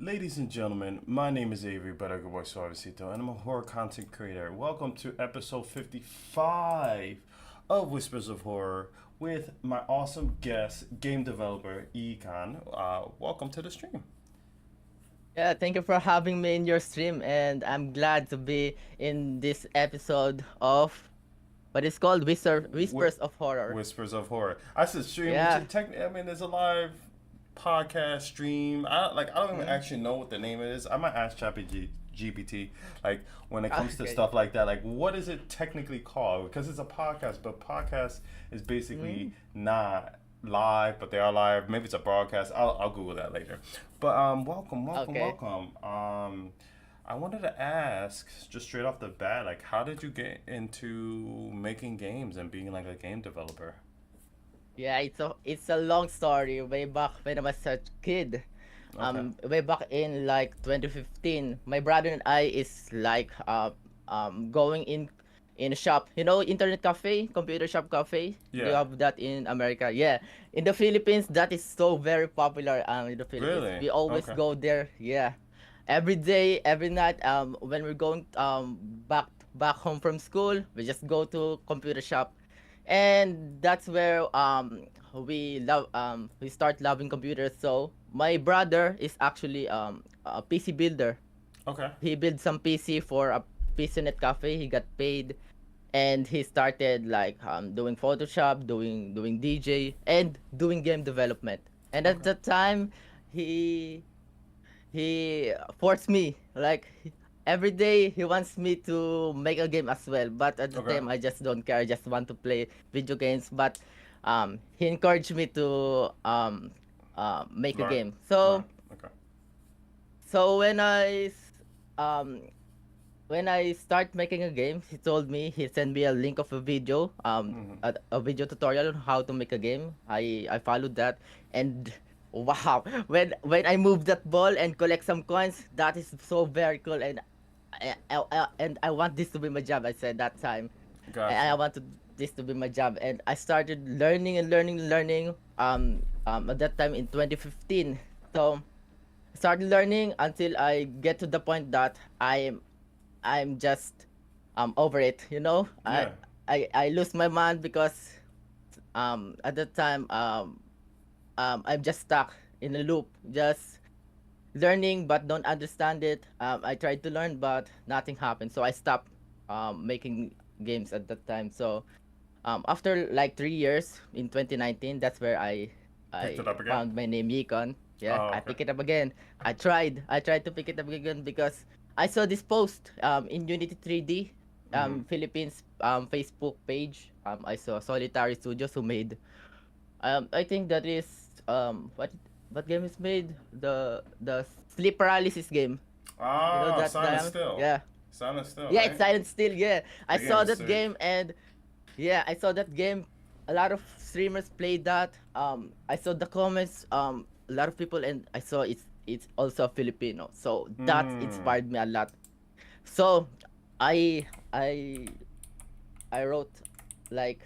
Ladies and gentlemen, my name is Avery, better good boy Suavecito, and I'm a horror content creator. Welcome to episode 55 of Whispers of Horror with my awesome guest, game developer Yikon. Welcome to the stream. Yeah, thank you for having me in your stream, and I'm glad to be in this episode of what is called Wh- Whispers of Horror. Whispers of Horror. I said stream, which Yeah. is technically, I mean, there's a live podcast stream. I don't even Mm. actually know what the name is. I might ask GPT like when it comes to Okay. stuff like that, like what is it technically called? Because it's a podcast, but podcast is basically Mm. not live, but they are live. Maybe it's a broadcast. I'll Google that later. But Okay. welcome. I wanted to ask just straight off the bat, like how did you get into making games and being like a game developer? Yeah, it's a long story. Way back when I was a kid, Okay. way back in like 2015, my brother and I is like going in a shop. You know, internet cafe, computer shop cafe. Do you Yeah. have that in America? Yeah. In the Philippines, that is so very popular. In the Philippines, Really? we always Okay. go there. Yeah, every day, every night. When we're going back home from school, we just go to computer shop, and that's where we start loving computers. So my brother is actually a PC builder. Okay. He built some PC for a PCnet cafe. He got paid, and he started like doing Photoshop, doing DJ, and doing game development. And at Okay. that time, he he forced me like every day he wants me to make a game as well. But at the Okay. time, I just don't care. I just want to play video games. But he encouraged me to make a Learn. game. Learn. So Okay. so um when I start making a game, he told me he sent me a link of a video, Mm-hmm. a video tutorial on how to make a game. I followed that, and wow, when I move that ball and collect some coins, that is so very cool, and I want this to be my job. I said that time, and I Gotcha. want this to be my job, and I started learning and learning and learning. At that time in 2015, so I started learning until I get to the point that I'm just over it. You know, Yeah. I lose my mind because at that time I'm just stuck in a loop, just learning but don't understand it. I tried to learn but nothing happened, so I stopped making games at that time. So after like 3 years in 2019, that's where Picked it I up again. found my name Yikon. Yeah, Oh, I okay. pick it up again. I tried to pick it up again because I saw this post in Unity 3D Mm-hmm. Philippines Facebook page. I saw Solitary Studios who made I think that is what game is made, the sleep paralysis game. You know Ah, that Silent game? Still. Yeah. Silent Still, Yeah, it's right? Silent Still. Yeah, I The game saw is that sick. game, and yeah, I saw that game. A lot of streamers played that. I saw the comments. A lot of people, and I saw it's also Filipino. So that Hmm. inspired me a lot. So I I I wrote like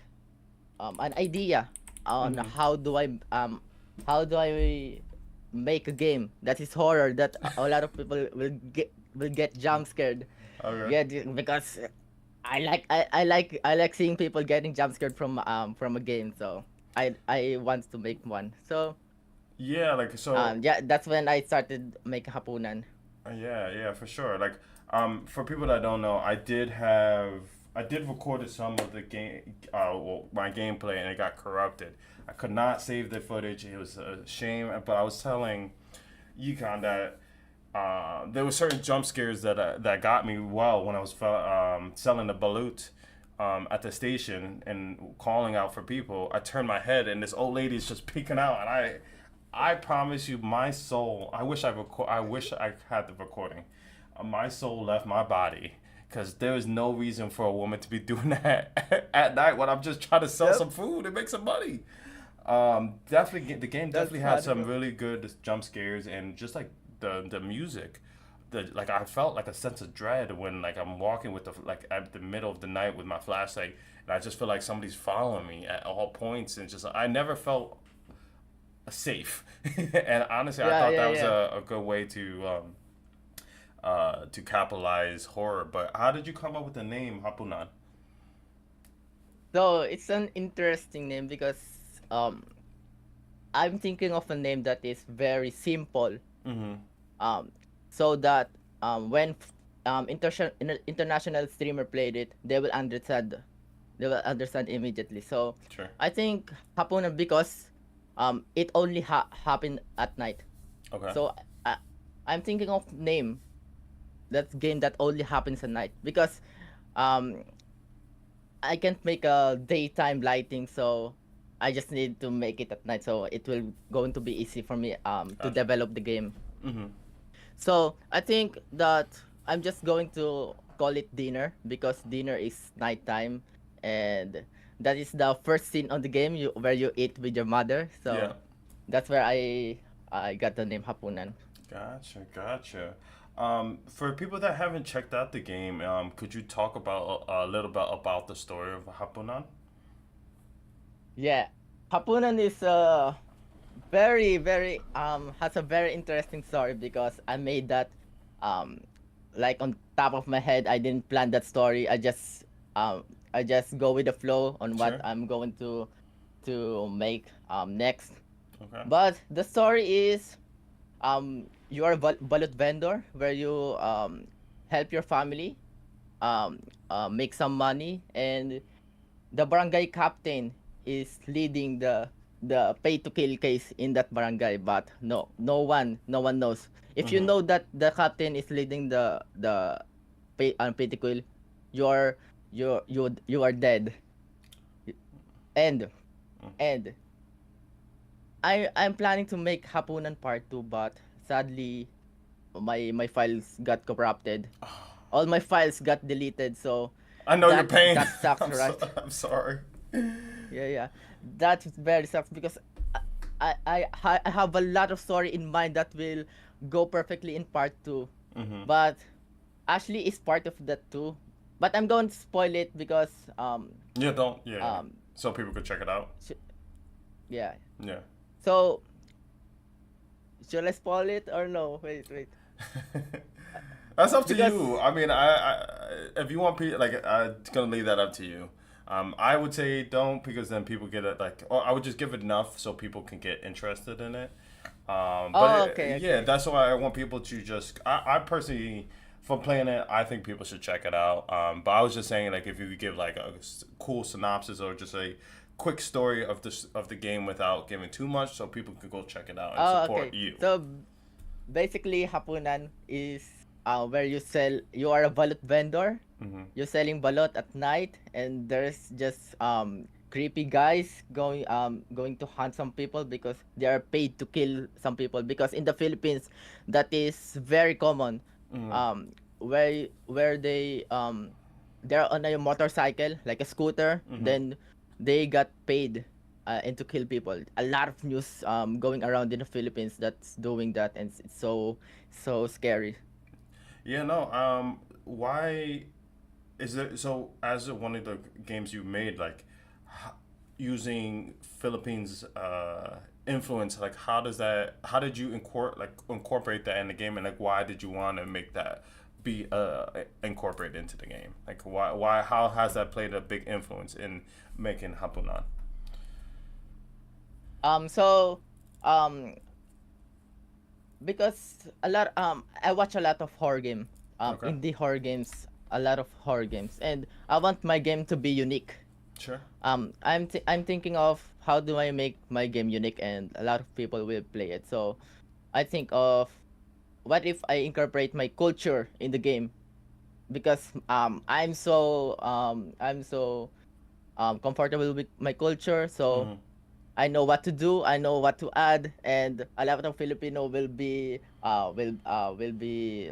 an idea on Mm-hmm. how do I make a game that is horror that a lot of people will get jump scared. Okay. Yeah, because I like seeing people getting jump scared from a game. So I want to make one. So Yeah, like so. yeah, that's when I started making Hapunan. Yeah, yeah, for sure. Like, for people that don't know, I did record some of the game, well, my gameplay, and it got corrupted. I could not save the footage. It was a shame. But I was telling Yukon that there were certain jump scares that got me well when I was selling the balut at the station and calling out for people. I turned my head and this old lady's just peeking out, and I promise you, my soul. I wish I had the recording. My soul left my body because there is no reason for a woman to be doing that at night when I'm just trying to sell Yep, some food and make some money. Definitely, the game that's definitely had funny, some bro. really good jump scares and just like the music. Like I felt like a sense of dread when like I'm walking with the like at the middle of the night with my flashlight, and I just feel like somebody's following me at all points, and just I never felt safe. And honestly, I Yeah, thought yeah, that was yeah. a good way to capitalize horror. But how did you come up with the name Hapunan? So it's an interesting name because um I'm thinking of a name that is very simple. Mm-hmm. Um, so that when international streamer played it, they will understand. They will understand immediately. So Sure. I think Hapunan because it only happened at night. Okay. So I, I'm thinking of name that game that only happens at night because um I can't make a daytime lighting, so I just need to make it at night, so it will going to be easy for me to Gotcha. develop the game. Mm-hmm. So I think that I'm just going to call it dinner because dinner is nighttime, and that is the first scene on the game where you eat with your mother. Yeah. So that's where I got the name Hapunan. Gotcha. Gotcha. For people that haven't checked out the game, could you talk about a little bit about the story of Hapunan? Yeah, Hapunan is very has a very interesting story because I made that um like on top of my head. I didn't plan that story. I just go with the flow on what Sure. I'm going to make next. Okay. But the story is you are a balut vendor where you help your family make some money, and the barangay captain is leading the pay to kill case in that barangay, but no one knows. If you Mm-hmm. know that the captain is leading the pay to kill, you're you are dead. and and I'm planning to make Hapunan part 2, but sadly my files got corrupted. All my files got deleted, so I know your that pain. that sucks, right? I'm sorry. Yeah, yeah. That very sucks because I have a lot of story in mind that will go perfectly in part 2. Mm-hmm. But Ashley is part of that too. But I'm going to spoil it because Yeah, don't. Yeah. um So people could check it out. sh- yeah. Yeah. So should I spoil it or no? Wait. That's up to you. Because I mean, if you want people like, I'm gonna leave that up to you. I would say don't because then people get it like, or I would just give it enough so people can get interested in it. oh, okay, Yeah, okay. that's why I want people to just. I personally, for playing it, I think people should check it out. But I was just saying like if you could give like a cool synopsis or just a quick story of the game without giving too much, so people can go check it out and Oh, support okay. you. So basically Hapunan is where you are a balut vendor. Hmm. You're selling balot at night, and there's just creepy guys going to hunt some people because they are paid to kill some people, because in the Philippines that is very common. Hmm. Where they're on a motorcycle like a scooter, Hmm. then they got paid and to kill people. A lot of news going around in the Philippines that's doing that, and it's so scary. Yeah, no. Why is it so? As one of the games you made, like using Philippines influence, like how does that? How did you incorporate that in the game, and like why did you want to make that be incorporated into the game? Like why how has that played a big influence in making Hapunan? So um because a lot I watch a lot of horror game, Okay, indie horror games, a lot of horror games, and I want my game to be unique. sure. I'm thinking of how do I make my game unique and a lot of people will play it. So I think of what if I incorporate my culture in the game, because I'm so comfortable with my culture, so Mm-hmm. I know what to do, I know what to add, and a lot of Filipino will be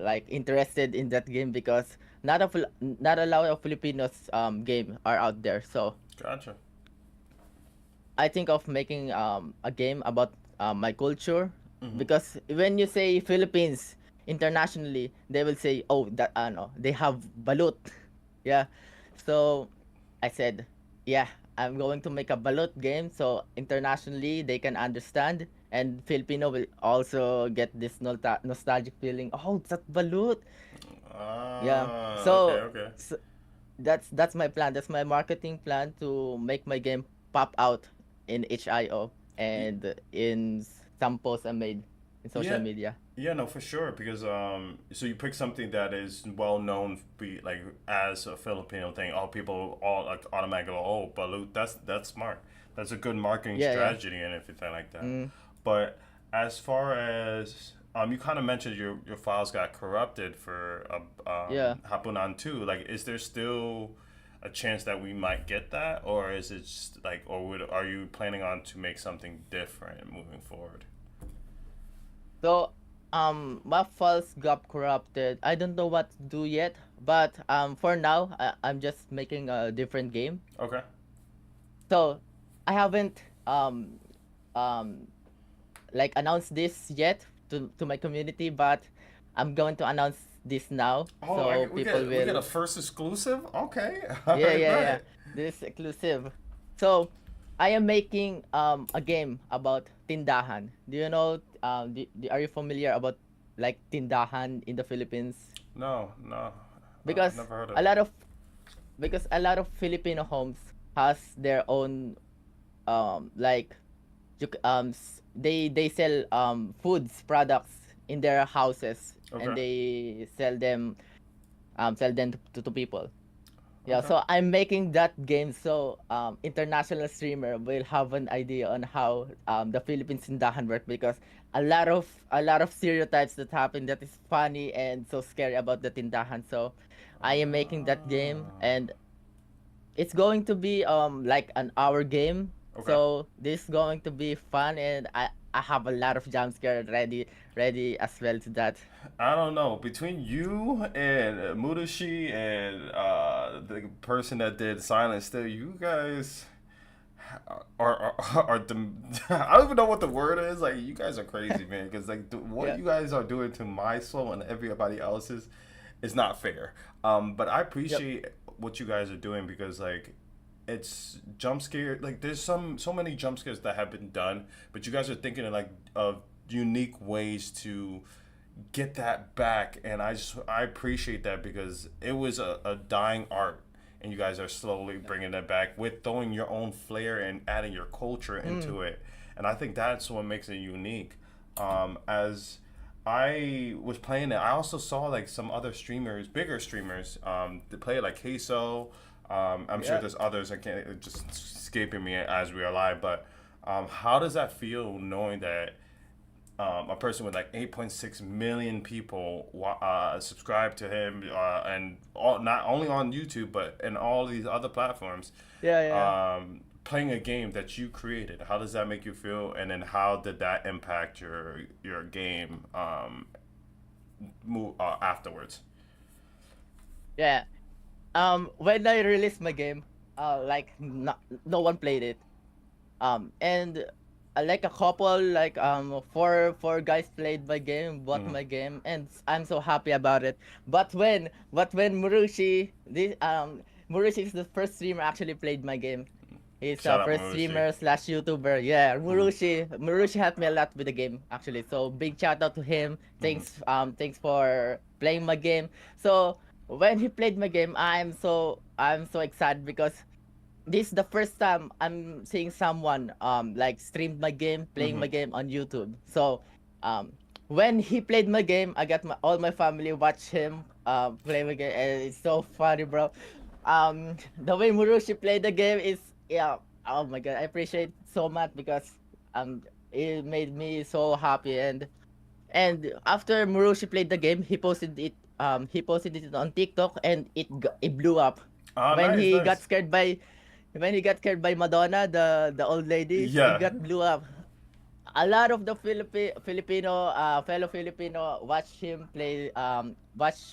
like interested in that game because not a lot of Filipinos game are out there. So Gotcha. I think of making a game about my culture, Mm-hmm. because when you say Philippines internationally, they will say, "Oh, that no, they have balut." Yeah. So I said, "Yeah, I'm going to make a balut game so internationally they can understand." and Filipino will also get this nostalgic feeling. Oh, that balut. Yeah. Okay, So, okay. so that's my plan. That's my marketing plan to make my game pop out in HIO Y- and in some posts I made in social Yeah, media. yeah, no, for sure. Because so you pick something that is well known, be like as a Filipino thing. Oh, people all like automatically go, oh, balut. That's smart. That's a good marketing Yeah, yeah. strategy and everything like that. Mm, But as far as you kind of mentioned your files got corrupted for yeah. Hapunan too. Like, is there still a chance that we might get that, or is it just like, or are you planning on to make something different moving forward? So, my files got corrupted. I don't know what to do yet, but for now, I'm just making a different game. Okay. So, I haven't um like announced this yet to my community, but I'm going to announce this now, Oh, so we people get will. a first exclusive. Okay, all Yeah, right, yeah, yeah. bet. This is exclusive. So, I am making a game about tindahan. Do you know? Are you familiar about like tindahan in the Philippines? No, no, I've Because never heard of a it. lot of a lot of Filipino homes has their own like they sell foods products in their houses, and Okay, they sell them to people. Yeah, okay. so I'm making that game so international streamer will have an idea on how the Philippine Sindahan work, because a lot of stereotypes that happen that is funny and so scary about the Tindahan. So I am making that game, Ah, and it's going to be like an hour game. okay. So this is going to be fun, and I have a lot of jump scare ready as well to that. I don't know. Between you and Mudashi and the person that did Silent Still, you guys are I don't even know what the word is. Like, you guys are crazy, man. Because like what Yeah. you guys are doing to my soul and everybody else's is not fair. But I Yep. appreciate what you guys are doing because like it's jump scare. Like, there's so many jump scares that have been done, but you guys are thinking of unique ways to get that back, and I appreciate that because it was a dying art, and you guys are slowly bringing it back with throwing your own flair and adding your culture Mm. into it, and I think that's what makes it unique. As I was playing it, I also saw like some other streamers, bigger streamers, that play it, like Queso. I'm sure Yeah. there's others. I can't, it's just escaping me as we are live, but how does that feel knowing that a person with like 8.6 million people subscribe to him, and not only on YouTube but in all these other platforms, Yeah. Yeah. playing a game that you created? How does that make you feel? And then how did that impact your game afterwards? Yeah. When I released my game, like no one played it. And like a couple, like four guys played my game, bought Hmm. my game, and I'm so happy about it. But when Murushi is the first streamer actually played my game. He's a Shout out first Marushi. streamer slash YouTuber. Yeah, Hmm. Murushi helped me a lot with the game actually. So big shout out to him. Hmm. Thanks for playing my game. So when he played my game, I'm so excited because this is the first time I'm seeing someone like streamed my game, playing Hmm. my game on YouTube. So um when he played my game, I got all my family watch him play my game, and it's so funny, bro. The way Murushi played the game is, yeah. Oh my god, I appreciate it so much because it made me so happy. And after Murushi played the game, he posted it on TikTok, and it blew up Oh, when nice, he got nice. scared by when he got scared by Madonna, the old lady. It Yeah. got blew up. A lot of the Filipino fellow Filipino watch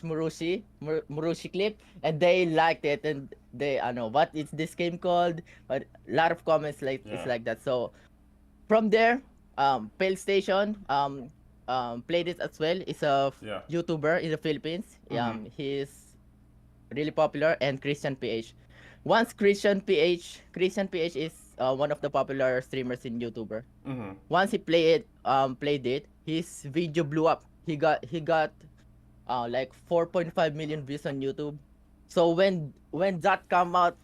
Murushi clip, and they liked it, and they I know what is this game called, but a lot of comments like it's Yeah. like that. So from there, Pale Station played it as well. Is a Yeah. YouTuber in the Philippines. Hmm. He's really popular, and Christian PH. Once Christian PH is one of the popular streamers in YouTuber. Mm-hmm. Once he played it, his video blew up. He got like 4.5 million views on YouTube. So when that come out,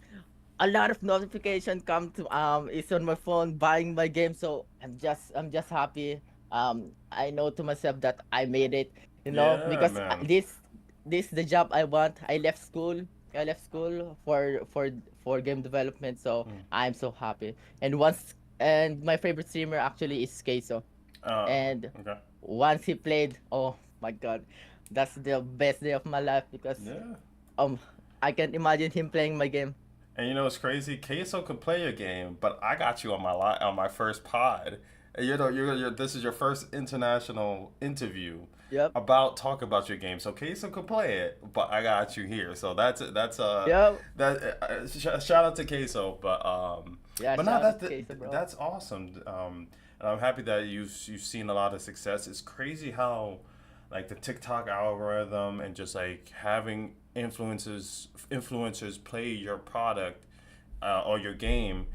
a lot of notification come to is on my phone buying my game. So I'm just happy. I know to myself that I made it, Yeah, because man. this is the job I want. I left school for game development, so Mm. I'm so happy. And my favorite streamer actually is Queso. Uh, And okay. once he played, oh my god, that's the best day of my life, because Yeah. um I can imagine him playing my game. And you know what's crazy? Queso could play your game, but I got you on on my first pod. And this is your first international interview Yep. about talk about your game. So Queso could play it, but I got you here. So Yep. shout out to Queso, Yeah, but no, shout out to Queso, bro. that's awesome. And I'm happy that you've seen a lot of success. It's crazy how like the TikTok algorithm and just like having influencers play your product or your game,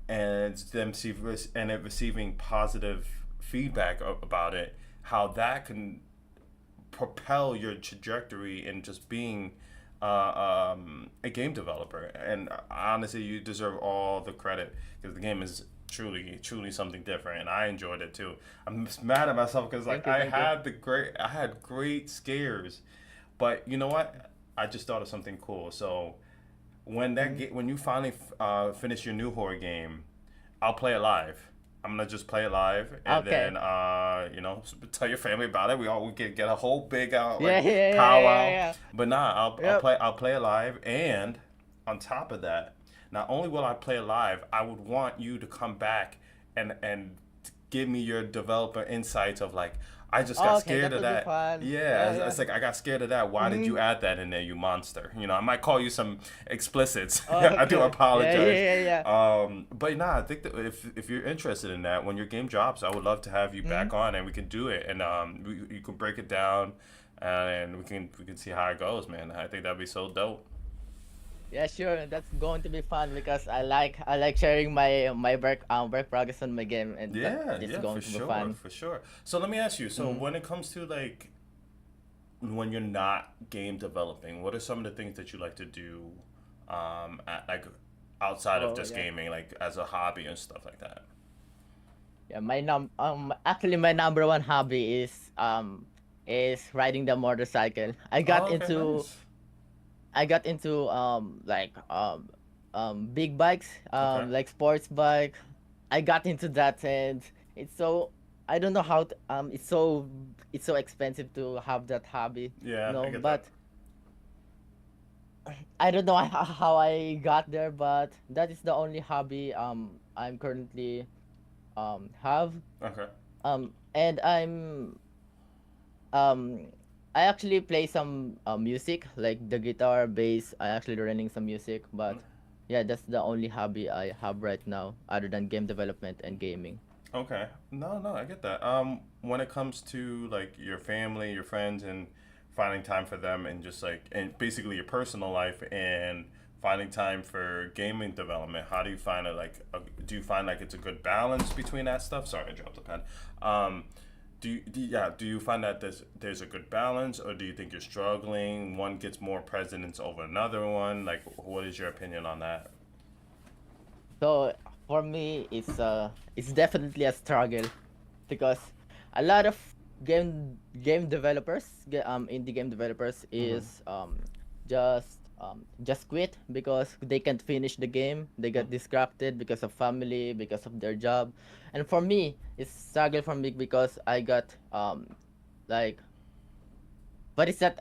and it receiving positive feedback about it, how that can propel your trajectory in just being a game developer. And honestly, you deserve all the credit because the game is truly something different, and I enjoyed it too. I'm just mad at myself because like Thank you, thank you. I had great scares, but you know what? I just thought of something cool. So Mm. when you finally finish your new horror game, I'll play it live. I'm gonna just play it live, and Okay. then tell your family about it. We can get a whole big Yeah, like yeah, yeah, yeah, powwow. yeah. But nah, Yep. I'll play it live, and on top of that, not only will I play it live, I would want you to come back and give me your developer insights of like, I just got Okay, scared that of would be that. fun. Yeah, Yeah, yeah. it's like I got scared of that. Why did Mm. you add that in there, you monster? I might call you some explicits. I do Okay. Yeah, apologize. yeah, yeah, yeah. But nah, I think that if you're interested in that, when your game drops, I would love to have you Mm. back on and we can do it, and you can break it down, and we can see how it goes, man. I think that'd be so dope. Yeah, sure. That's going to be fun because I like sharing my work progress on my game, and that Yeah, is yeah, for going to be sure, fun. for sure. So let me ask you. So Mm. when it comes to like when you're not game developing, what are some of the things that you like to do, like outside of Oh just yeah. gaming, like as a hobby and stuff like that? Yeah, actually my number one hobby is riding the motorcycle. I got Oh, okay, into nice. I got into big bikes, Okay. like sports bike. I got into that, and it's so I don't know how it's so expensive to have that hobby, Yeah, I get that. but I don't know how I got there, but that is the only hobby I'm currently have. Okay. And um I actually play some music, like the guitar, bass. I actually learning some music, but yeah, that's the only hobby I have right now, other than game development and gaming. Okay. No, no, I get that. When it comes to like your family, your friends, and finding time for them, and just like, and basically your personal life, and finding time for gaming development, how do you find it? Like, do you find like it's a good balance between that stuff? Sorry, I dropped the pen. Um, do you find that there's a good balance, or do you think you're struggling? One gets more precedence over another one. Like, what is your opinion on that? So for me, it's definitely a struggle, because a lot of indie game developers Mm-hmm. is just quit because they can't finish the game. They get distracted because of family, because of their job. And for me, it's struggle for me because I got like, what is that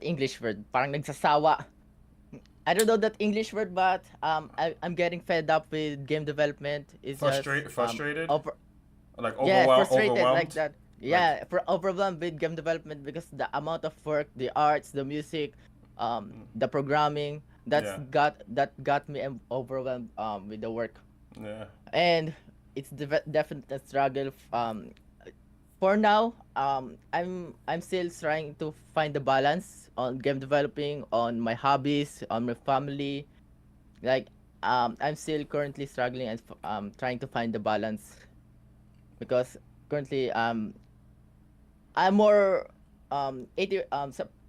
English word? Parang nagsasawa. I don't know that English word, but I'm getting fed up with game development. It's just Frustrated, over like yeah, frustrated like overwhelmed, that. like Yeah, for overwhelmed with game development because the amount of work, the arts, the music, the programming, yeah, that got me overwhelmed with the work. yeah. And it's definitely a struggle. For now, I'm still trying to find the balance on game developing, on my hobbies, on my family. Like, I'm still currently struggling and trying to find the balance because currently I'm more 80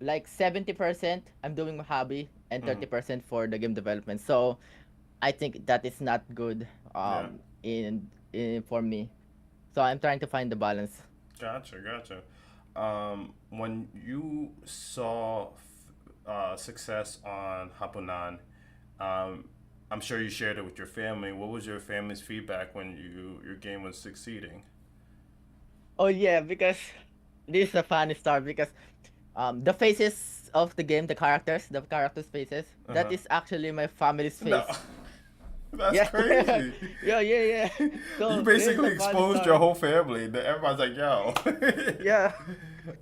like 70% I'm doing my hobby and Hmm. 30% for the game development. So I think that is not good Yeah. in for me. So I'm trying to find the balance. Gotcha. Gotcha. When you saw success on Hapunan, um, I'm sure you shared it with your family. What was your family's feedback when your game was succeeding? Oh yeah, because this is a funny story because the faces of the game, the characters' faces, Uh that huh. is actually my family's No, face. that's Yeah, crazy. yeah. You So here's basically the funny exposed your story. whole family. Everybody's like, "Yo." Yeah,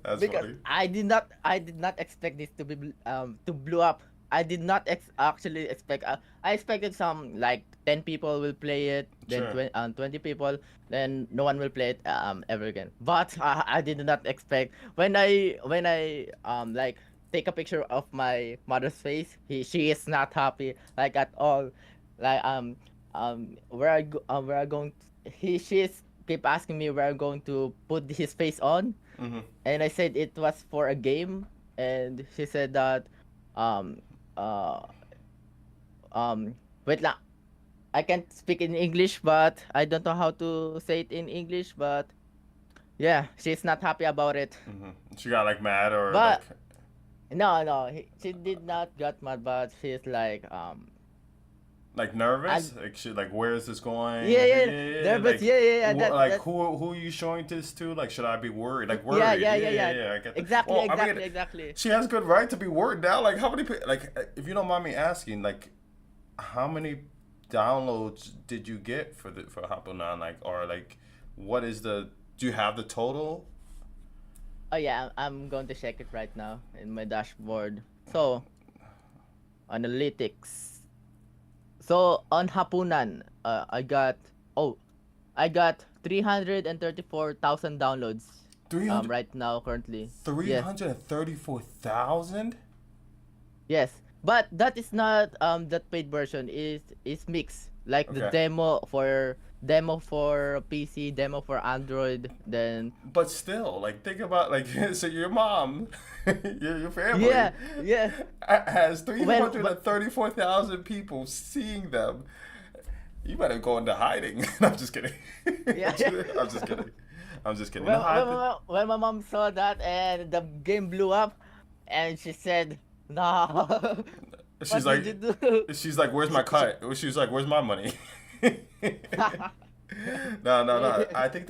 That's because funny. I did not expect this to be to blow up. I did not actually expect. I expected some like 10 people will play it, then Sure. 20 people, then no one will play it ever again. But I did not expect when I like take a picture of my mother's face. She is not happy like at all. Like where I going? She is keep asking me where I'm going to put his face on, Mm-hmm. and I said it was for a game, and she said that, um, uh, um, wait lang, I can't speak in English, but I don't know how to say it in English, but yeah, she's not happy about it. Mm-hmm. She got like mad or like But no, she did not get mad, but she's nervous. and Like she like where is this going? yeah, Yeah, yeah, yeah, yeah. nervous, Like that like that who are you showing this to? Like should I be worried? Like yeah, worried. Yeah, yeah, yeah, yeah. I get that. exactly, Well, I mean, exactly. she has good right to be worried now. Like how many like if you don't mind me asking, like how many downloads did you get for Hapunan? Like or like what is the do you have the total? Oh yeah, I'm going to check it right now in my dashboard. So analytics. So on Hapunan, oh, I got 334,000 downloads. 300 Right now currently. Yes, 334,000. yes. But that is not that paid version is mixed. Like the Okay. demo for PC, demo for Android. Then But still, like think about like so your mom, your family yeah, yeah. has three When hundred and thirty four thousand people seeing them. You better go into hiding. No, I'm just kidding. yeah, I'm just kidding. I'm just kidding. when No, I think when my mom saw that and the game blew up, and she said, "No, she's what did you like, do?" she's like, "Where's my She cut?" She's like, "Where's my money?" No, no, no. yeah, I think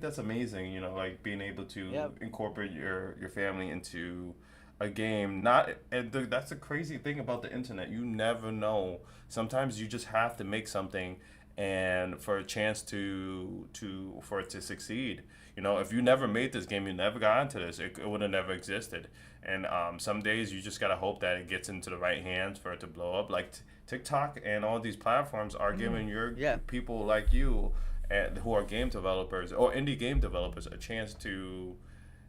that's amazing. You know, like being able yeah, to incorporate your family into a game. Not and that's the crazy thing about the internet. You never know. Sometimes you just have to make something, and for a chance to for it to succeed. You know, if you never made this game, you never got into this. It would have never existed. And some days you just gotta hope that it gets into the right hands for it to blow up. Like TikTok and all these platforms are giving your yeah. people like you and who are game developers or indie game developers a chance to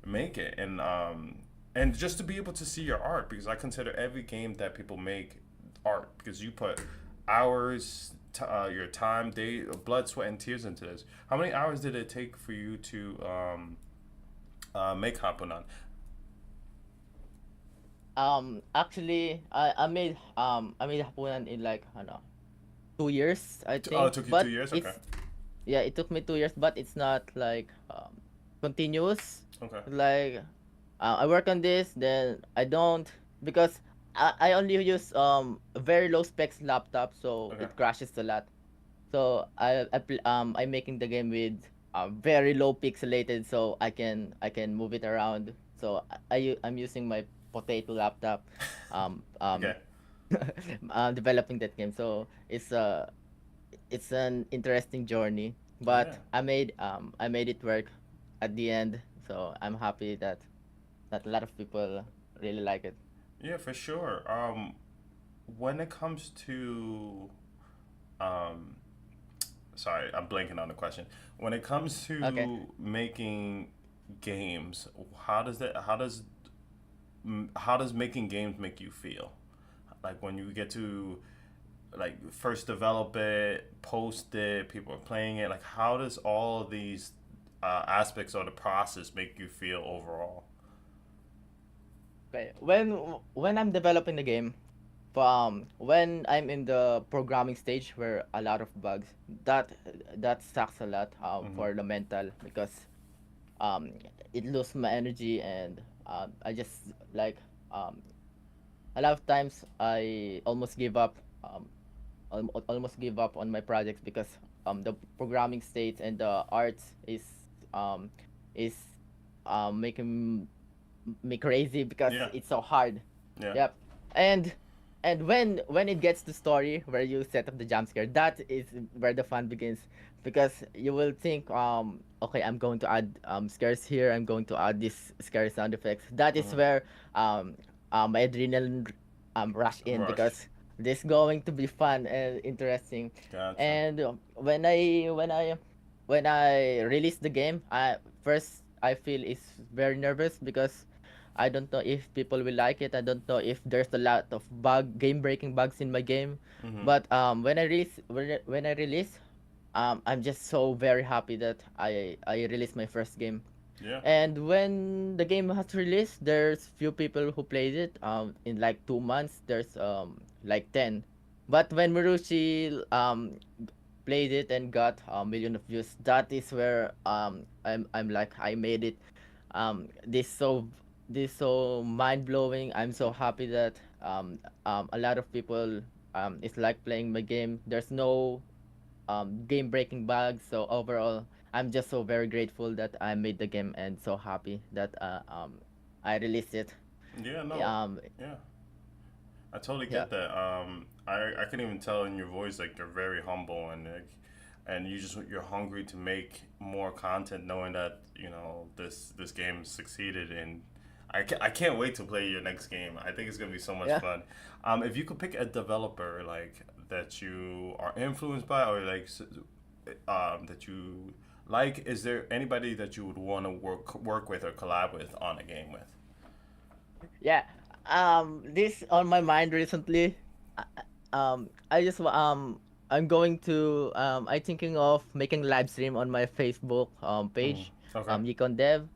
make it and just to be able to see your art because I consider every game that people make art because you put hours your time day blood sweat and tears into this. How many hours did it take for you to make Hapunan? Actually, I made Hapunan in like I don't know 2 years I Oh, think, it took you two but years. Okay. it's yeah, it took me 2 years, but it's not like continuous. Okay. Like I work on this, then I don't because I only use a very low specs laptop, so Okay. it crashes a lot. So I'm making the game with very low pixelated, so I can move it around. So I'm using my potato laptop, um um Okay. developing that game. So it's an interesting journey, but Yeah. I made it work at the end. So I'm happy that a lot of people really like it. Yeah, for sure. When it comes to um, sorry, I'm blanking on the question. When it comes Okay. to making games, how does making games make you feel? Like when you get to like first develop it, post it, people are playing it. Like, how does all of these aspects of the process make you feel overall? Okay. When I'm developing the game, when I'm in the programming stage where a lot of bugs, that that sucks a lot Hmm. for the mental because um it loses my energy and I just like um a lot of times I almost give up almost give up on my projects because the programming state and the arts um is making me crazy because Yeah, it's so hard. yeah. Yep. And when it gets to story where you set up the jump scare, that is where the fun begins because you will think okay, I'm going to add scares here, I'm going to add this scary sound effects. That is Hmm. where my adrenaline rush in Rush. because this going to be fun and interesting. Gotcha. And when I release the game, I feel is very nervous because I don't know if people will like it. I don't know if there's a lot of game breaking bugs in my game. Hmm. But when I release, I'm just so very happy that I released my first game. Yeah. And when the game has released, there's few people who played it. In like 2 months, there's like 10. But when Marushi played it and got a million of views, that is where I'm like I made it. This so mind blowing. I'm so happy that a lot of people is like playing my game. There's no game breaking bugs. So overall, I'm just so very grateful that I made the game and so happy that I released it. Yeah. No. Um, Yeah. I totally yeah, get that. I can even tell in your voice like you're very humble and you're hungry to make more content, knowing that this game succeeded and I can't wait to play your next game. I think it's gonna be so much yeah. fun. If you could pick a developer like that you are influenced by or like that you like, is there anybody that you would want to work with or collab with on a game with? Yeah. This on my mind recently. Uh, I'm going to I thinking of making live stream on my Facebook Mm. page, Okay. Yikon Dev.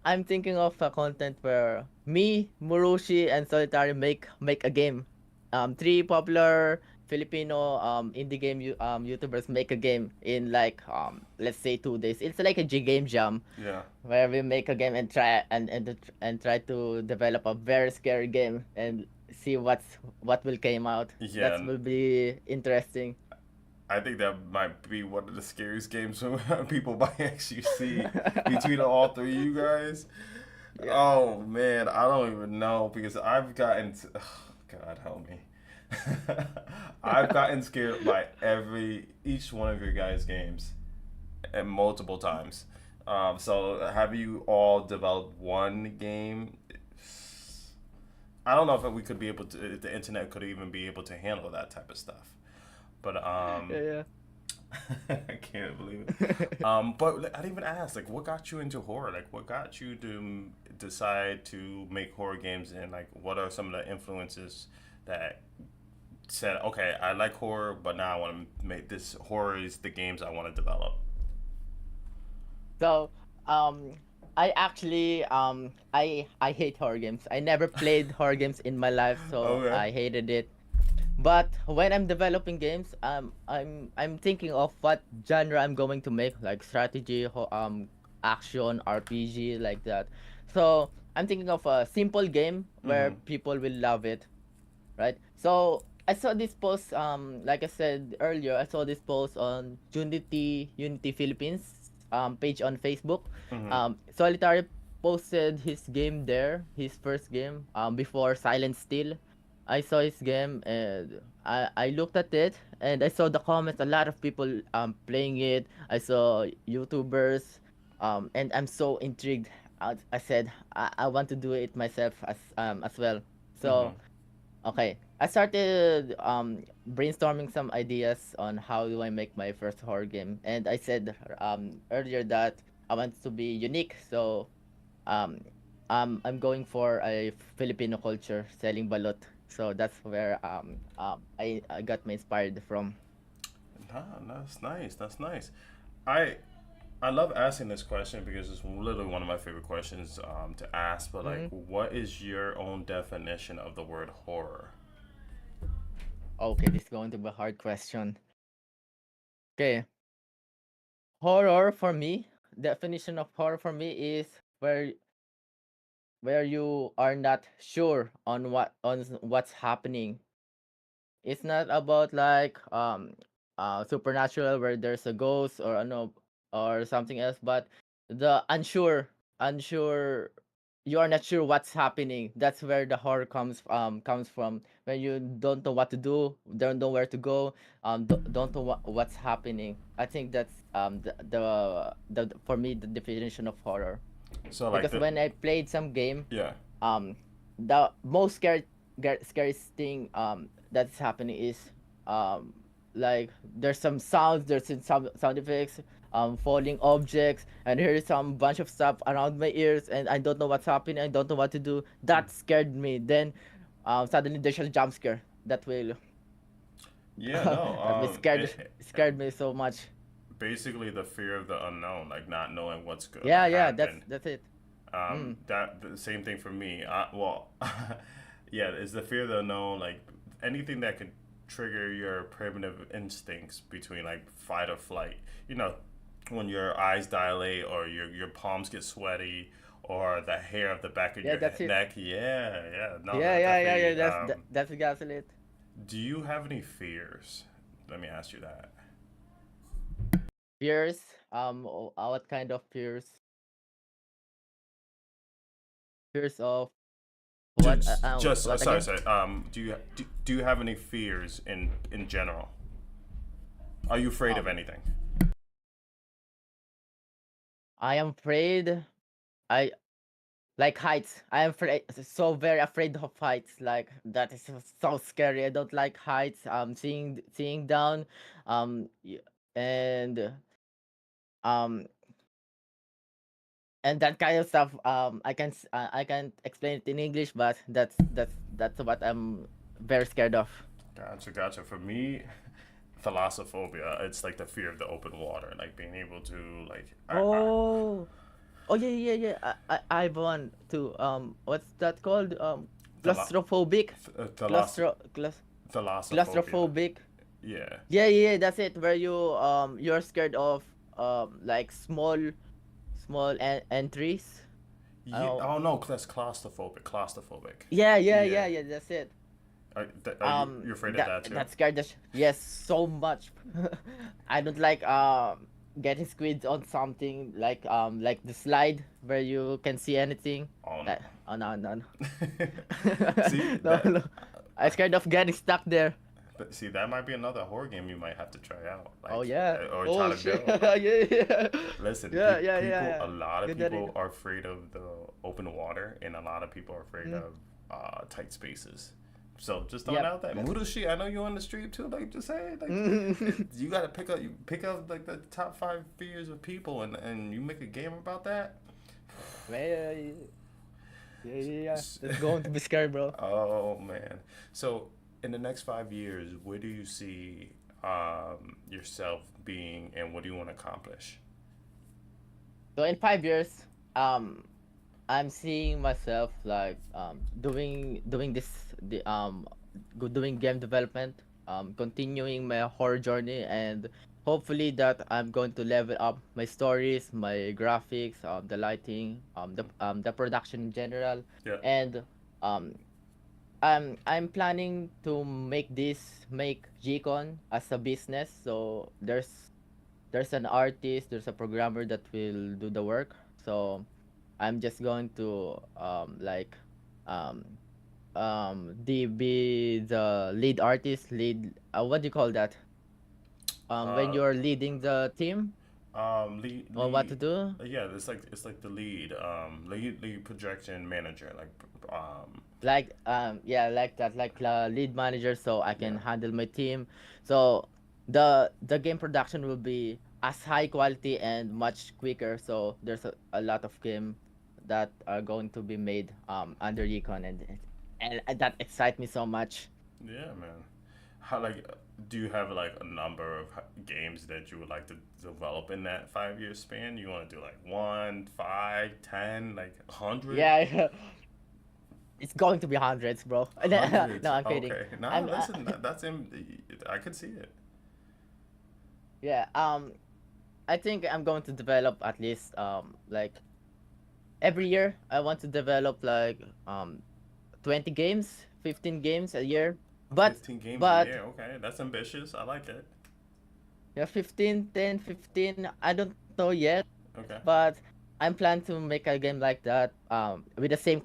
I'm thinking of a content where me, Murushi, and Solitary make a game. Three popular Filipino indie game YouTubers make a game in like let's say 2 days. It's like a game jam Yeah. where we make a game and try to develop a very scary game and see what will came out. That Yeah. will be interesting. I think that might be one of the scariest games people might actually see between all three of you guys. Yeah. Oh man, I don't even know because I've gotten God help me. I've gotten scared by each one of your guys' games and multiple times. So have you all developed one game? I don't know if we could be able to. If the internet could even be able to handle that type of stuff. But Yeah. I can't believe it. But like, I didn't even ask, like, what got you into horror? Like, what got you to decide to make horror games, and like, what are some of the influences that said, okay, I like horror, but now I want to make this horror is the games I want to develop. So, I actually I hate horror games. I never played horror games in my life, so Okay. I hated it. But when I'm developing games, I'm thinking of what genre I'm going to make, like strategy, action, RPG, like that. So I'm thinking of a simple game where Mm-hmm. people will love it, right? So I saw this post, like I said earlier, I saw this post on Unity Philippines page on Facebook. Mm-hmm. Solitary posted his game there, his first game, before Silent Still. I saw his game and I looked at it and I saw the comments. A lot of people playing it. I saw YouTubers, and I'm so intrigued. I said I want to do it myself as well. Mm-hmm. So okay, I started brainstorming some ideas on how do I make my first horror game, and I said earlier that I want to be unique, so um, I'm going for a Filipino culture selling balut. So that's where I got my inspired from. Nah, that's nice. That's nice. I I love asking this question because it's literally one of my favorite questions to ask. But like, Hmm. what is your own definition of the word horror? Okay, this is going to be a hard question. Okay, horror for me, definition of horror for me is where where you are not sure on what's happening. It's not about like supernatural where there's a ghost or no or something else, but the unsure you are not sure what's happening. That's where the horror comes from. When you don't know what to do, don't know where to go, don't know what's happening. I think that's for me the definition of horror. So like Because the when I played some game, yeah. um the most scariest thing that's happening is um like there's some sounds, some sound effects, falling objects, and here's some bunch of stuff around my ears, and I don't know what's happening, I don't know what to do. That scared me. Then suddenly there's a jump scare that will Yeah, no. that will scared me so much. Basically the fear of the unknown, like not knowing what's gonna Yeah, happen. that's it. Mm. That the same thing for me. Well, yeah, it's the fear of the unknown. Like anything that could trigger your primitive instincts between like fight or flight. You know, when your eyes dilate or your palms get sweaty or the hair of the back of Yeah, your that's it. neck. Yeah, yeah. No, Yeah, that yeah. definitely. That's exactly it. Do you have any fears? Let me ask you that. Fears. What kind of fears? Fears of what? Just What sorry, again? sorry. Do you have any fears in general? Are you afraid of Um, anything? I am afraid. I like heights. I am afraid, so very afraid of heights. Like that is so scary. I don't like heights. Seeing down, and um, and that kind of stuff. I can't explain it in English, but that's what I'm very scared of. Gotcha, gotcha. For me, thalassophobia. It's like the fear of the open water, like being able to like Oh. Oh yeah. I've one too. What's that called? thala- Claustrophobic. thalassophobia. Claustro claus Thalassophobia. claustrophobic. Yeah. Yeah, that's it. Where you're scared of like small entries. Yeah. Oh Oh no, that's claustrophobic. Claustrophobic. Yeah. yeah. That's it. Are you afraid of that too? That scared yes, so much. I don't like getting squid on something like the slide where you can see anything. Oh no. That oh no. See No, that. no. I scared of getting stuck there. But see, that might be another horror game you might have to try out, Oh like, yeah. or try Oh to shit. build. Yeah. Listen, people, Yeah. a lot of Good that it. people are afraid of the open water, and a lot of people are afraid Mm. of tight spaces. So just throwing Yep. out that Mudashi, I know you're on the stream too. Like, just say, like, Mm. you gotta pick up like the top five fears of people, and you make a game about that. Well, yeah. That's going to be scary, bro. Oh man. So in the next 5 years, where do you see yourself being, and what do you want to accomplish? So in 5 years, um, I'm seeing myself like doing this the doing game development, continuing my horror journey, and hopefully that I'm going to level up my stories, my graphics, the lighting, the production in general, Yeah. and um I'm planning to make Yikon as a business. So there's an artist, there's a programmer that will do the work. So I'm just going to um be the lead artist, lead what do you call that? When Uh, you're leading the team on what to lead. do? Yeah, it's like the lead, lead projection manager, like, Like yeah, like that, like lead manager, so I yeah. can handle my team. So the game production will be as high quality and much quicker. So there's a lot of game that are going to be made under Yikon, and that excites me so much. Yeah, man. How like do you have like a number of games that you would like to develop in that 5 year span? You want to do like one, five, 10, like 100? Yeah, it's going to be hundreds, bro. Hundreds. No, I'm kidding. Okay. Nah, I'm listen, that's in. I could see it. yeah. I think I'm going to develop at least like every year. I want to develop like 20 games, 15 games a year. But 15 games a but year. Okay, that's ambitious. I like it. yeah, 15, 10, 15. I don't know yet, Okay. but I'm planning to make a game like that with the same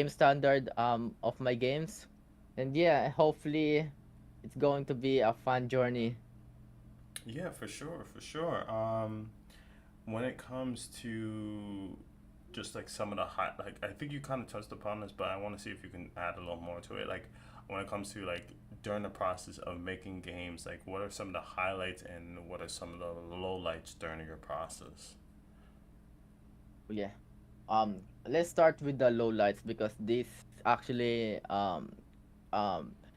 standard of my games. And yeah, hopefully it's going to be a fun journey. Yeah, for sure, for sure. When it comes to just like some of the high, like I think you kind of touched upon this, but I want to see if you can add a little more to it. Like when it comes to like during the process of making games, like what are some of the highlights and what are some of the lowlights during your process? Yeah. Let's start with the lowlights because this actually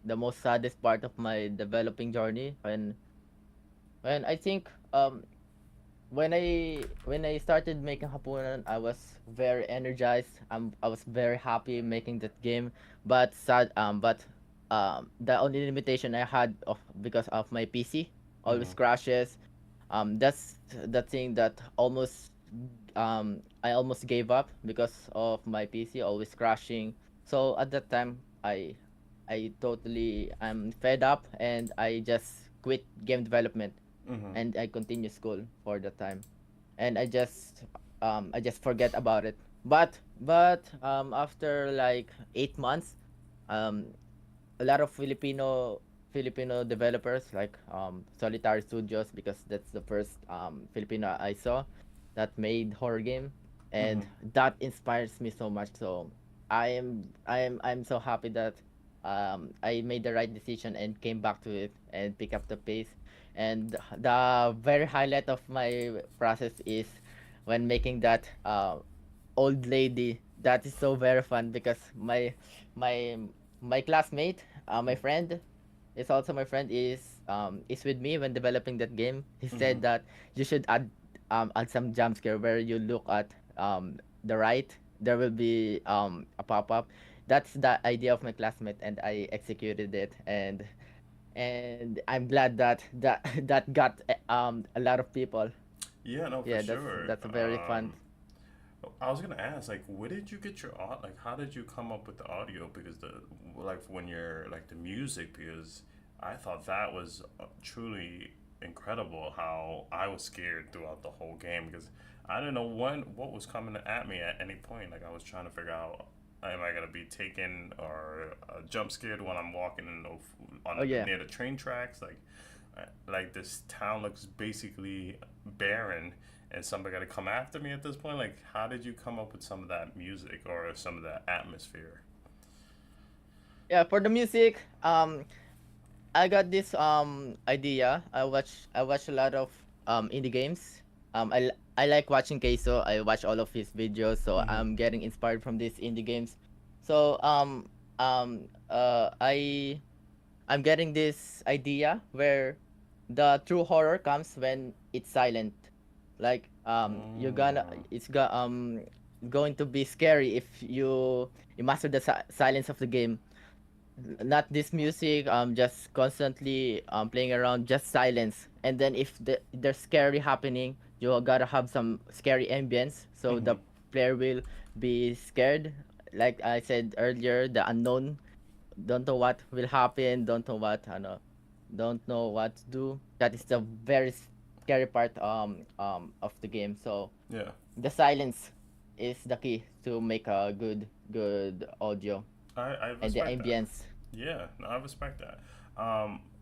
the most saddest part of my developing journey when I think when I started making Hapunan, I was very energized. I was very happy making that game, but the only limitation I had of because of my PC always Mm-hmm. crashes. That's the thing that I almost gave up because of my PC always crashing. So at that time, I'm fed up and I just quit game development Mm-hmm. and I continue school for the time, and I just forget about it. But after like 8 months, um, a lot of Filipino developers like Solitary Studios because that's the first Filipino I saw that made horror game, Mm-hmm. and that inspires me so much. So I'm so happy that I made the right decision and came back to it and pick up the pace. And the very highlight of my process is when making that old lady. That is so very fun because my my classmate, my friend, is also my friend is with me when developing that game. He Mm-hmm. said that you should add some jump scare where you look at the right, there will be a pop up. That's the idea of my classmate, and I executed it, and I'm glad that that got a lot of people. Yeah, no, for Yeah, sure. that's very fun. I was gonna ask, like, where did you get your like, how did you come up with the audio? Because like, when you're like the music, because I thought that was truly incredible. How I was scared throughout the whole game because I didn't know what was coming at me at any point. Like, I was trying to figure out, am I gonna be taken or jump scared when I'm walking Oh yeah. near the train tracks? Like this town looks basically barren and somebody got to come after me at this point. Like, how did you come up with some of that music or some of that atmosphere? Yeah, for the music, I got this idea. I watch a lot of indie games. I like watching Queso. I watch all of his videos, so Mm-hmm. I'm getting inspired from these indie games. So um uh I I'm getting this idea where the true horror comes when it's silent. Like Mm. going to be scary if you master the silence of the game. Not this music just constantly playing around, just silence. And then if there's scary happening, you gotta have some scary ambience so Mm-hmm. the player will be scared. Like I said earlier, the unknown, don't know what will happen, don't know what to do. That is the very scary part of the game. So Yeah, the silence is the key to make a good audio, I and the respect that. ambience. Yeah, no, I respect that.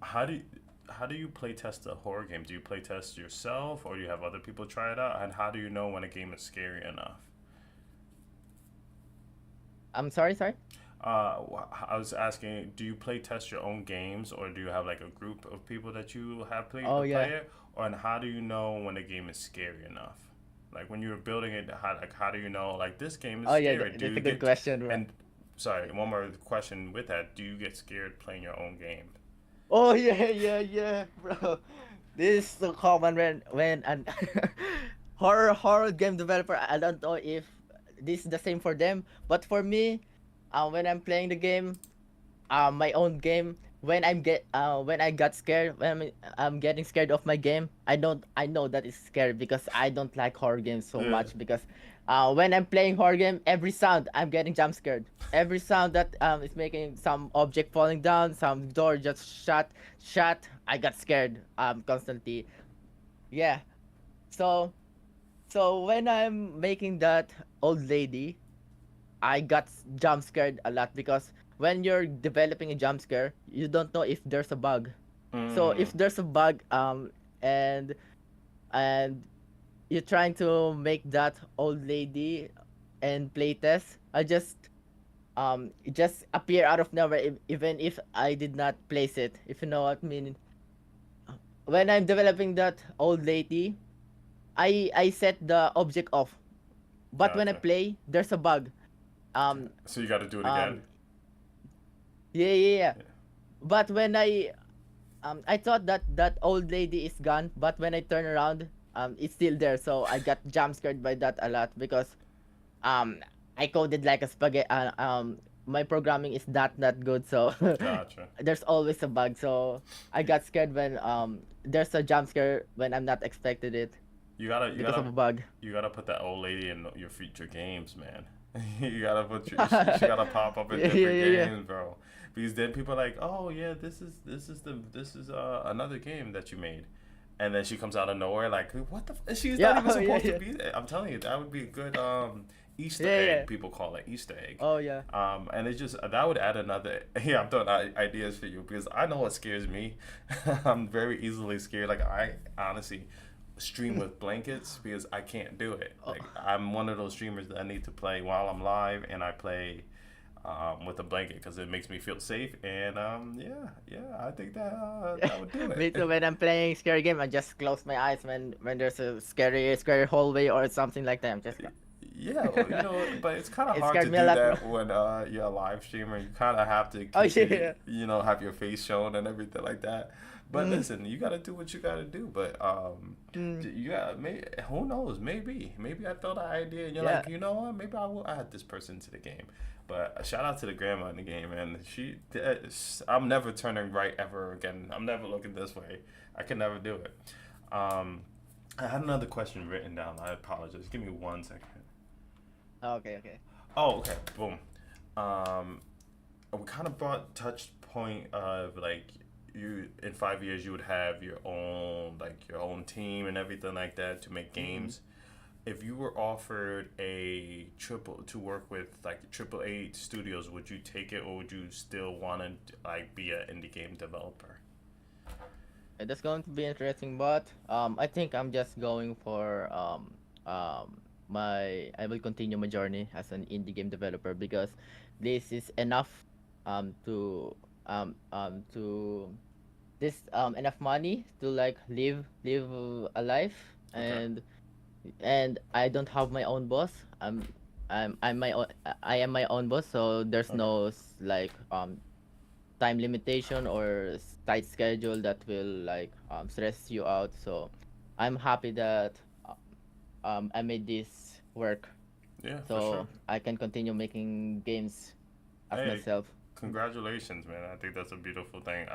How do you play test a horror game? Do you play test yourself, or do you have other people try it out? And how do you know when a game is scary enough? I'm sorry. I was asking, do you play test your own games, or do you have like a group of people that you have Oh play yeah. it? Or and how do you know when a game is scary enough? Like when you were building it, how do you know like this game is Oh yeah, scary? Do that's you a good get question, bro. and sorry, one more question with that. Do you get scared playing your own game? Oh yeah, yeah, yeah, bro. This is so common when an horror game developer. I don't know if this is the same for them, but for me, when I'm playing the game, my own game, when I got scared, I'm getting scared of my game. I know that it's scary because I don't like horror games so Yeah. much because when I'm playing horror game, every sound I'm getting jump scared. Every sound that is making some object falling down, some door just shut, I got scared constantly. Yeah. So when I'm making that old lady, I got jump scared a lot because when you're developing a jump scare, you don't know if there's a bug. So Mm, if there's a bug, and and you're trying to make that old lady and playtest, I it just appear out of nowhere, even if I did not place it. If you know what I mean. When I'm developing that old lady, I set the object off, but when I gotcha. play, there's a bug. Um So you got to do it again. um yeah, yeah, yeah. Yeah. But when I thought that that old lady is gone, but when I turn around, it's still there. So I got jump scared by that a lot because um I coded like a spaghetti. My programming is not good, so Gotcha. there's always a bug. So I got scared when there's a jump scare when I'm not expected it You gotta you because gotta of a bug. you gotta put that old lady in your future games, man. You gotta put she gotta pop up in Yeah, yeah, different yeah, yeah. games, bro. Because then people are like, oh yeah, this is another game that you made, and then she comes out of nowhere like, what the? She's not Yeah, even oh yeah, supposed to yeah, be there. I'm telling you, that would be a good Easter yeah, yeah. egg. People call it Easter egg. Oh yeah. And it just that would add another. Yeah, I'm throwing ideas for you because I know what scares me. I'm very easily scared. Like I honestly stream with blankets because I can't do it. Oh, Like I'm one of those streamers that I need to play while I'm live, and I play with a blanket because it makes me feel safe. And yeah, I think that would do me it. too. When I'm playing scary game, I just close my eyes when there's a scary hallway or something like that. I'm just Yeah, well, but it's kind of it hard to scared me a do lot, bro. that when you're a live streamer. You kind of have to Oh keep it, yeah. have your face shown and everything like that. But Mm, listen, you got to do what you got to do. But mm, you got who knows? Maybe I thought that idea, and you're yeah. like, you know what? Maybe I will add this person to the game. But shout out to the grandma in the game, and I'm never turning right ever again. I'm never looking this way. I can never do it. Um, I had another question written down. I apologize. Give me 1 second. Okay, okay. Oh, okay. Boom. Um, we kind of brought touch point of like you in 5 years you would have your own team and everything like that to make Mm-hmm. games. If you were offered a triple to work with like AAA studios, would you take it or would you still want to like be an indie game developer? That's going to be interesting, but I think I'm just going for my I will continue my journey as an indie game developer because this is enough to this enough money to like live a life, Okay. and I don't have my own boss. I'm my own, I am my own boss, so there's Okay. no like time limitation or tight schedule that will like stress you out. So I'm happy that I made this work, Yeah, for sure. so I can continue making games as Hey, myself. congratulations, man. I think that's a beautiful thing.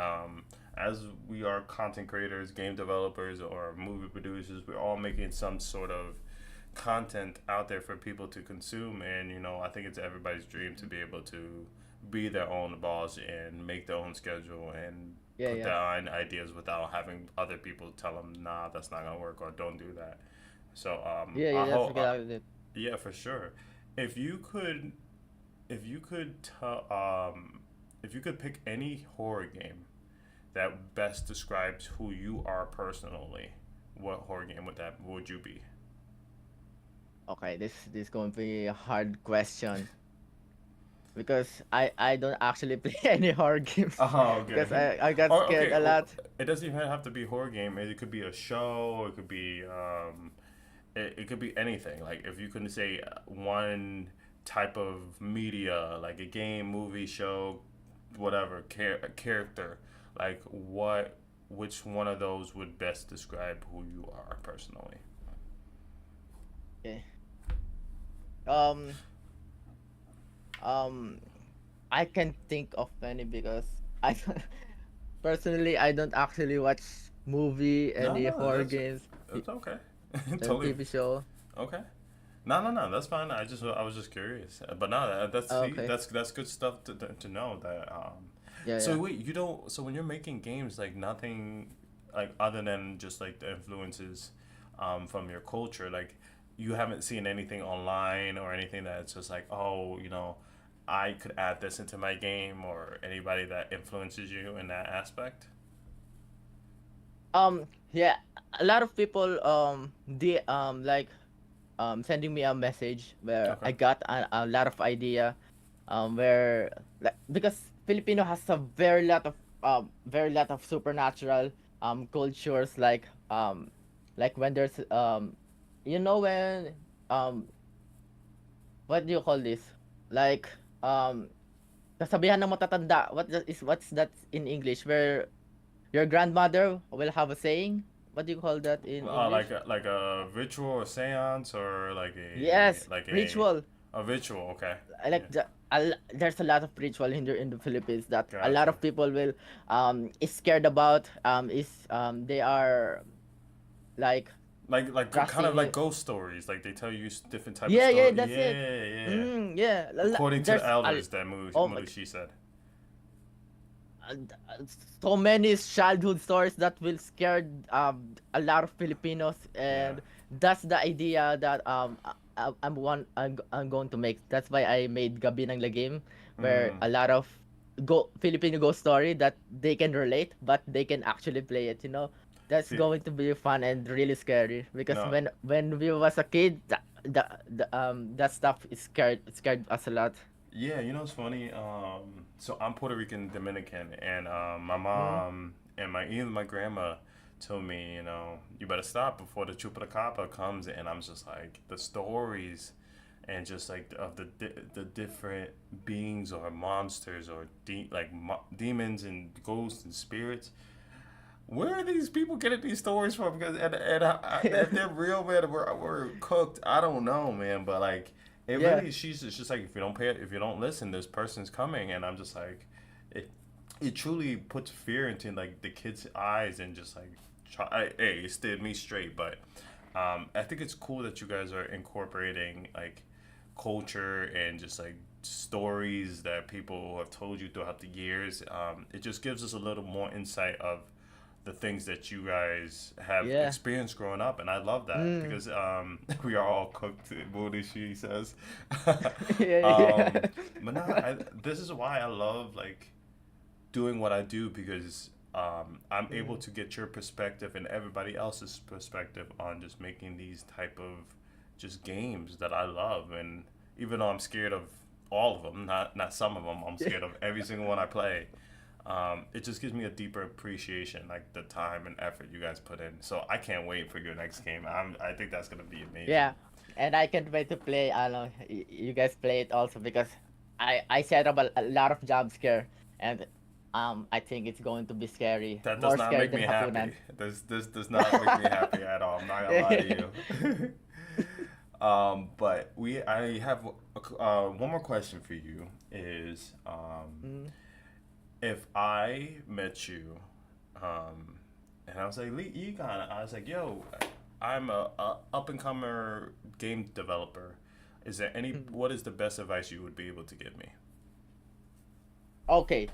As we are content creators, game developers, or movie producers, we're all making some sort of content out there for people to consume. And, I think it's everybody's dream to be able to be their own boss and make their own schedule and Yeah, put yeah, their own ideas without having other people tell them, nah, that's not going to work or don't do that. So, yeah, I yeah. That's hope, exactly it. yeah, for sure. If you could if you could tell, if you could pick any horror game that best describes who you are personally, what horror game would you be? Okay, this going to be a hard question because I don't actually play any horror games Oh, because okay. I got Or scared okay, a lot. it doesn't even have to be a horror game. It could be a show. It could be it could be anything. Like if you can say one type of media, like a game, movie, show, whatever, a character, like which one of those would best describe who you are personally? Okay. Um, um, I can think of many because I personally I don't actually watch movie, No, any no, horror games, that's okay. and Totally TV show. okay. No, no, no. That's fine. I was just curious. But no, that's see, Okay. that's good stuff to know. That Yeah, So yeah. wait, you don't. So when you're making games, like nothing, like other than just like the influences, from your culture, like you haven't seen anything online or anything that's just like, oh, I could add this into my game, or anybody that influences you in that aspect. Yeah, a lot of people like sending me a message where Okay. I got a lot of idea where like because Filipino has a very lot of supernatural cultures like when there's when um what do you call this, like um kasabihan ng matatanda, what's that in English, where your grandmother will have a saying, what do you call that in Like English? like a ritual or seance, or like Yes, ritual. a ritual. Okay. Yeah. Like there's a lot of ritual in the Philippines that a lot Gotcha. of people will is scared about, is they are like Like kind of trusting like it. ghost stories. Like they tell you different type of Yeah, yeah, story. that's it. Yeah, yeah. Yeah, According to the there's elders, that oh my Murushi said. so many childhood stories that will scare a lot of Filipinos, Yeah. and that's the idea that I'm going to make. That's why I made Gabi ng Lagim, where Mm. a lot of go Filipino ghost story that they can relate, but they can actually play it. That's See, going to be fun and really scary because no. when we was a kid, that stuff is scared us a lot. Yeah, it's funny. So I'm Puerto Rican Dominican, and my Mm. mom and even my grandma told me, you better stop before the chupacabra comes. And I'm just like, the stories and just like of the different beings or monsters or demons and ghosts and spirits. Where are these people getting these stories from? Because if they're real, man, we're cooked. I don't know, man, but like it Yeah. really, it's just like if you don't listen, this person's coming, and I'm just like, it it truly puts fear into like the kids' eyes, and just like, hey, it steered me straight. But I think it's cool that you guys are incorporating like culture and just like stories that people have told you throughout the years. It just gives us a little more insight of the things that you guys have Yeah. experienced growing up, and I love that Mm. because we are all cooked. She says, Yeah, um, yeah. but no, this is why I love like doing what I do, because I'm able Mm. to get your perspective and everybody else's perspective on just making these type of just games that I love. And even though I'm scared of all of them, not some of them, I'm scared of every single one I play. It just gives me a deeper appreciation, like the time and effort you guys put in. So I can't wait for your next game. I think that's gonna be amazing. Yeah, and I can't wait to play. You guys play it also because I set up a lot of jump scare, and I think it's going to be scary, That does more not scary make than me Hapunan. happy. This does not make me happy at all. I'm not gonna lie to you. But I have one more question for you. Is Mm. if I met you, um, and I was like, Yikon, I was like, yo, I'm a up and comer game developer. Is there what is the best advice you would be able to give me? Okay,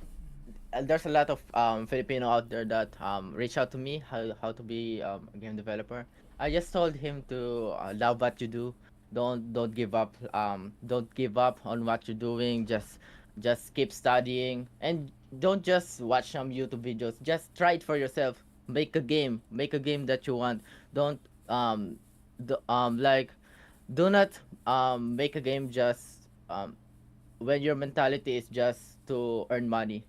there's a lot of Filipino out there that reach out to me how to be a game developer. I just told him to love what you do. Don't give up. Don't give up on what you're doing. Just keep studying and don't just watch some YouTube videos. Just try it for yourself. Make a game. Make a game that you want. Don't like do not make a game just when your mentality is just to earn money.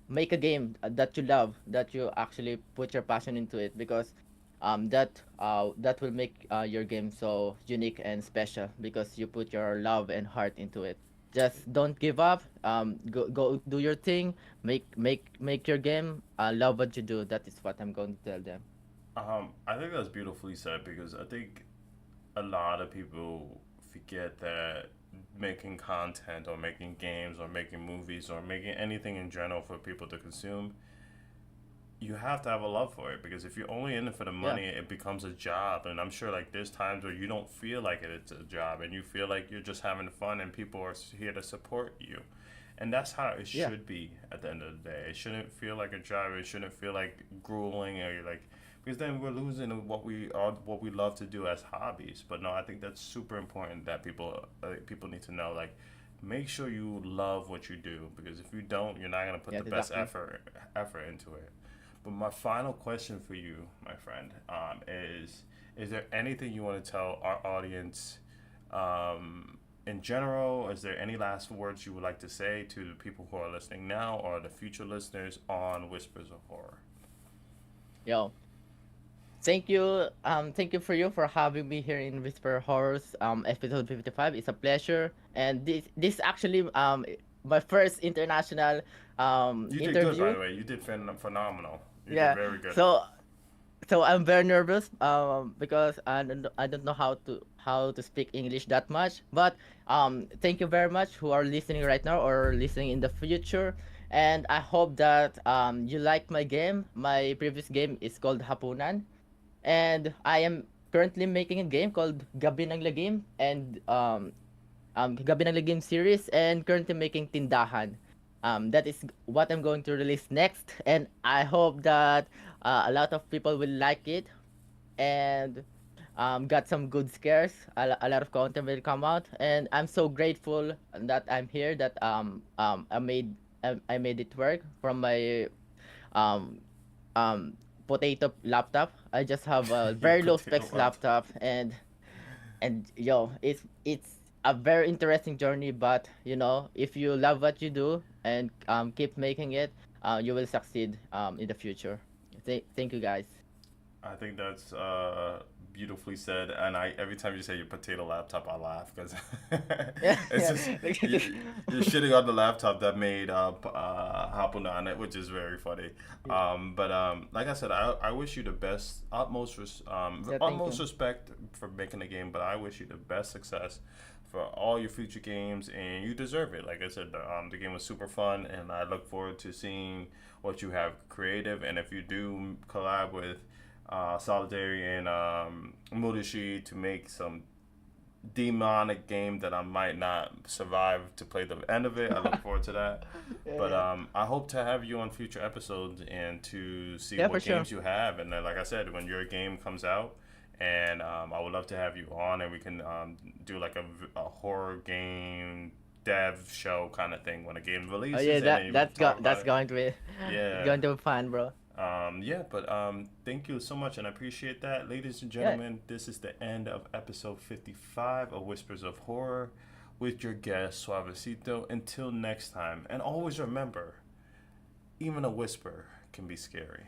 Make a game that you love, that you actually put your passion into it, because that will make your game so unique and special because you put your love and heart into it. Just don't give up. Go do your thing. Make your game. Love what you do. That is what I'm going to tell them. I think that's beautifully said because I think a lot of people forget that making content or making games or making movies or making anything in general for people to consume, you have to have a love for it because if you're only in it for the Yeah, money, it becomes a job. And I'm sure like there's times where you don't feel like it's a job and you feel like you're just having fun and people are here to support you. And that's how it yeah, should be at the end of the day. It shouldn't feel like a job. It shouldn't feel like grueling or like because then we're losing what we love to do as hobbies. But no, I think that's super important that people need to know like make sure you love what you do because if you don't, you're not gonna put yeah, the best exactly. effort into it. But my final question for you, my friend, is there anything you want to tell our audience in general? Is there any last words you would like to say to the people who are listening now or the future listeners on Whispers of Horror? Yo, thank you for you for having me here in Whisper Horrors episode 55. It's a pleasure, and this actually my first international You did good, by interview. the way. You did phenomenal. You did Yeah, very good. so I'm very nervous because I don't know how to speak English that much. But thank you very much who are listening right now or listening in the future. And I hope that you like my game. My previous game is called Hapunan, and I am currently making a game called Gabi ng Lagim and Gabi ng Lagim series and currently making Tindahan. That is what I'm going to release next, and I hope that a lot of people will like it and got some good scares. A lot of content will come out, and I'm so grateful that I'm here. That I made it work from my um potato laptop. I just have a Your very low potato specs laptop. laptop, and yo, it's a very interesting journey. But if you love what you do and keep making it, you will succeed in the future. Thank you guys. I think that's beautifully said. And I every time you say your potato laptop, I laugh because Yeah, it's yeah. just you're shitting on the laptop that made Hapunan on it, which is very funny. But like I said, I wish you the best, Yeah, thank utmost you. respect for making the game. But I wish you the best success for all your future games, and you deserve it. Like I said, the game was super fun, and I look forward to seeing what you have creative. And if you do collab with Solidarity and Mudashi to make some demonic game that I might not survive to play the end of it. I look forward to that. Yeah, But yeah. I hope to have you on future episodes and to see Yeah, for what sure. games you have. And then, like I said, when your game comes out, and I would love to have you on, and we can do like a horror game dev show kind of thing when a game Oh releases, yeah, and then we can talk about that's it. going to be it's Yeah, going to be fun, bro. yeah, but thank you so much, and I appreciate that, ladies and Yeah, gentlemen. This is the end of episode 55 of Whispers of Horror with your guest Suavecito. Until next time, and always remember, even a whisper can be scary.